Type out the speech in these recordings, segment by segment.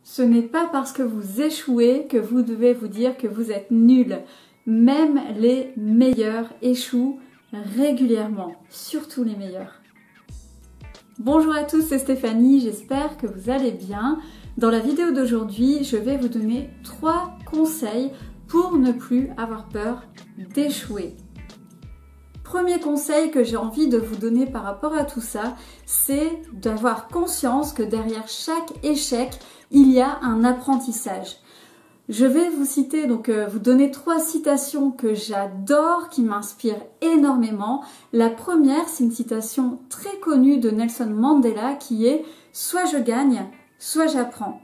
Ce n'est pas parce que vous échouez que vous devez vous dire que vous êtes nul. Même les meilleurs échouent régulièrement, surtout les meilleurs. Bonjour à tous, c'est Stéphanie, j'espère que vous allez bien. Dans la vidéo d'aujourd'hui, je vais vous donner 3 conseils pour ne plus avoir peur d'échouer. Premier conseil que j'ai envie de vous donner par rapport à tout ça, c'est d'avoir conscience que derrière chaque échec, il y a un apprentissage. Je vais vous citer, vous donner 3 citations que j'adore, qui m'inspirent énormément. La première, c'est une citation très connue de Nelson Mandela qui est « Soit je gagne, soit j'apprends ».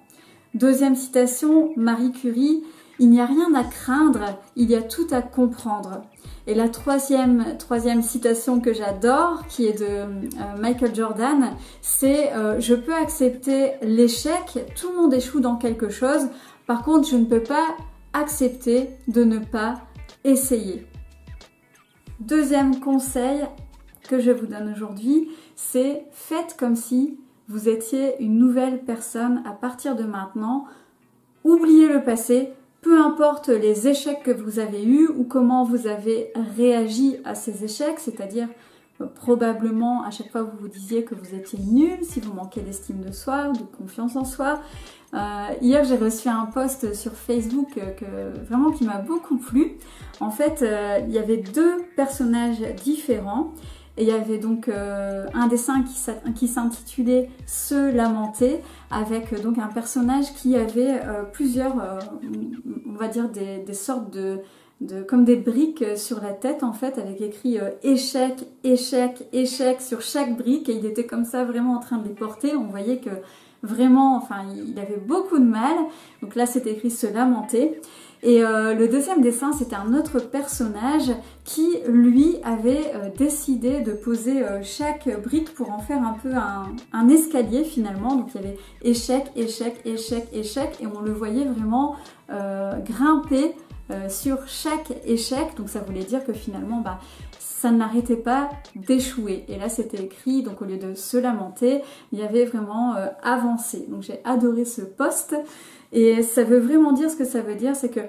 Deuxième citation, Marie Curie, « Il n'y a rien à craindre, il y a tout à comprendre ». Et la troisième citation que j'adore, qui est de Michael Jordan, c'est « Je peux accepter l'échec, tout le monde échoue dans quelque chose, par contre je ne peux pas accepter de ne pas essayer ». Deuxième conseil que je vous donne aujourd'hui, c'est faites comme si vous étiez une nouvelle personne à partir de maintenant. Oubliez le passé. Peu importe les échecs que vous avez eus ou comment vous avez réagi à ces échecs, c'est-à-dire probablement à chaque fois vous vous disiez que vous étiez nul, si vous manquez d'estime de soi ou de confiance en soi. Hier j'ai reçu un post sur Facebook qui m'a beaucoup plu. En fait, il y avait 2 personnages différents. Et il y avait donc un dessin qui s'intitulait « Se lamenter » avec donc un personnage qui avait plusieurs, on va dire des sortes comme des briques sur la tête en fait, avec écrit échec, échec, échec sur chaque brique, et il était comme ça vraiment en train de les porter. On voyait que vraiment, enfin, il avait beaucoup de mal. Donc là, c'est écrit « Se lamenter ». Et le deuxième dessin, c'était un autre personnage qui, lui, avait décidé de poser chaque brique pour en faire un peu un escalier finalement. Donc il y avait échec, échec, échec, échec, et on le voyait vraiment grimper sur chaque échec. Donc ça voulait dire que finalement, ça n'arrêtait pas d'échouer. Et là, c'était écrit, donc au lieu de se lamenter, il y avait vraiment avancé. Donc j'ai adoré ce post. Et ça veut vraiment dire, ce que ça veut dire, c'est que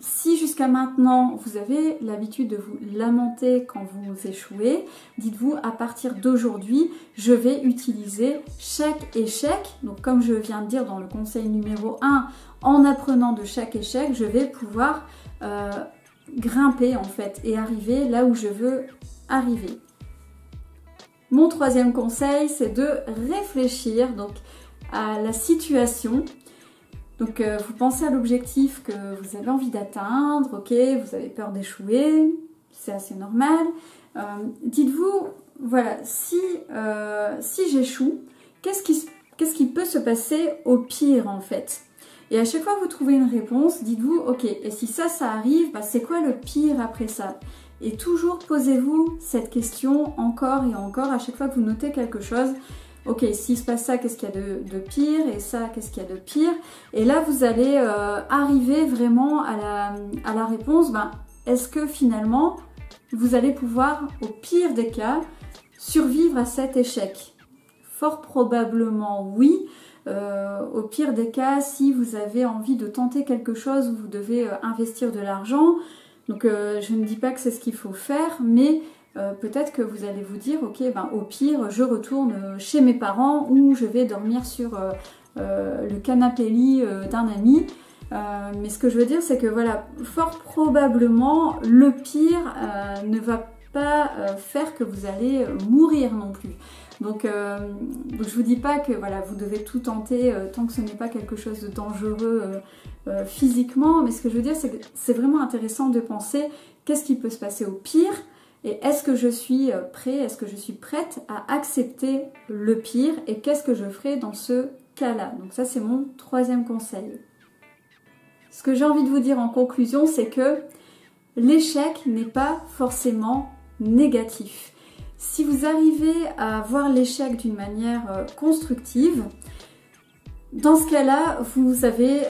si jusqu'à maintenant vous avez l'habitude de vous lamenter quand vous échouez, dites-vous à partir d'aujourd'hui, je vais utiliser chaque échec. Donc comme je viens de dire dans le conseil numéro 1, en apprenant de chaque échec, je vais pouvoir grimper en fait et arriver là où je veux arriver. Mon troisième conseil, c'est de réfléchir donc à la situation. Donc vous pensez à l'objectif que vous avez envie d'atteindre, ok, vous avez peur d'échouer, c'est assez normal. Dites-vous, voilà, si j'échoue, qu'est-ce qui peut se passer au pire en fait? Et à chaque fois que vous trouvez une réponse, dites-vous, ok, et si ça arrive, c'est quoi le pire après ça? Et toujours posez-vous cette question encore et encore à chaque fois que vous notez quelque chose. Ok, s'il se passe ça, qu'est-ce qu'il y a de pire? Et ça, qu'est-ce qu'il y a de pire? Et là, vous allez arriver vraiment à la réponse, est-ce que finalement, vous allez pouvoir, au pire des cas, survivre à cet échec? Fort probablement oui. Au pire des cas, si vous avez envie de tenter quelque chose où vous devez investir de l'argent, donc je ne dis pas que c'est ce qu'il faut faire, mais peut-être que vous allez vous dire, ok, au pire, je retourne chez mes parents ou je vais dormir sur le canapé-lit d'un ami. Mais ce que je veux dire, c'est que voilà, fort probablement, le pire ne va pas faire que vous allez mourir non plus. Donc je vous dis pas que voilà, vous devez tout tenter tant que ce n'est pas quelque chose de dangereux physiquement, mais ce que je veux dire, c'est que c'est vraiment intéressant de penser qu'est-ce qui peut se passer au pire. Et est-ce que je suis prêt, est-ce que je suis prête à accepter le pire et qu'est-ce que je ferai dans ce cas-là? Donc ça, c'est mon troisième conseil. Ce que j'ai envie de vous dire en conclusion, c'est que l'échec n'est pas forcément négatif. Si vous arrivez à voir l'échec d'une manière constructive, dans ce cas-là, vous avez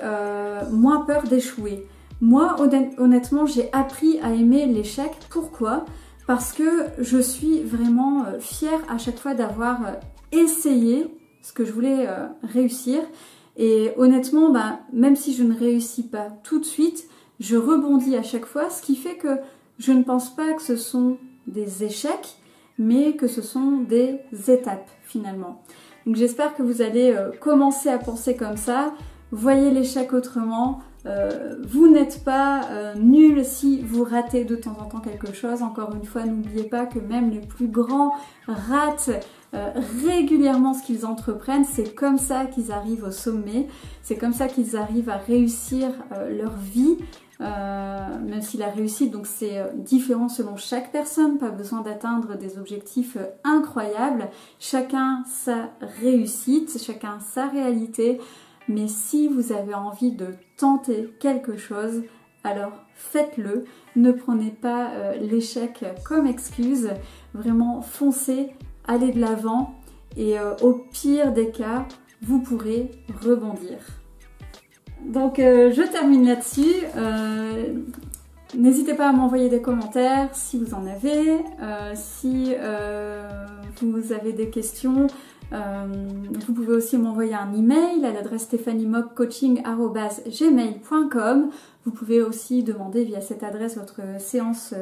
moins peur d'échouer. Moi, honnêtement, j'ai appris à aimer l'échec. Pourquoi ? Parce que je suis vraiment fière à chaque fois d'avoir essayé ce que je voulais réussir. Et honnêtement, même si je ne réussis pas tout de suite, je rebondis à chaque fois, ce qui fait que je ne pense pas que ce sont des échecs, mais que ce sont des étapes finalement. Donc j'espère que vous allez commencer à penser comme ça. Voyez l'échec autrement. Vous n'êtes pas nul si vous ratez de temps en temps quelque chose. Encore une fois, n'oubliez pas que même les plus grands ratent régulièrement ce qu'ils entreprennent. C'est comme ça qu'ils arrivent au sommet. C'est comme ça qu'ils arrivent à réussir leur vie. Même si la réussite, donc c'est différent selon chaque personne, pas besoin d'atteindre des objectifs incroyables. Chacun sa réussite, chacun sa réalité. Mais si vous avez envie de tenter quelque chose, alors faites-le. Ne prenez pas l'échec comme excuse. Vraiment, foncez, allez de l'avant et au pire des cas, vous pourrez rebondir. Donc je termine là-dessus. N'hésitez pas à m'envoyer des commentaires si vous en avez, si vous avez des questions. Vous pouvez aussi m'envoyer un email à l'adresse stephaniemoccoaching@gmail.com. Vous pouvez aussi demander via cette adresse votre séance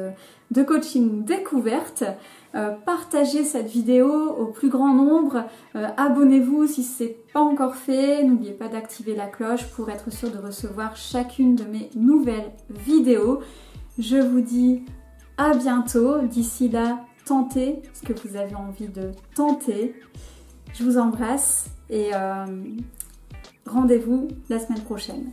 de coaching découverte. Partagez cette vidéo au plus grand nombre. Abonnez-vous si ce n'est pas encore fait. N'oubliez pas d'activer la cloche pour être sûr de recevoir chacune de mes nouvelles vidéos. Je vous dis à bientôt. D'ici là, tentez ce que vous avez envie de tenter. Je vous embrasse et rendez-vous la semaine prochaine.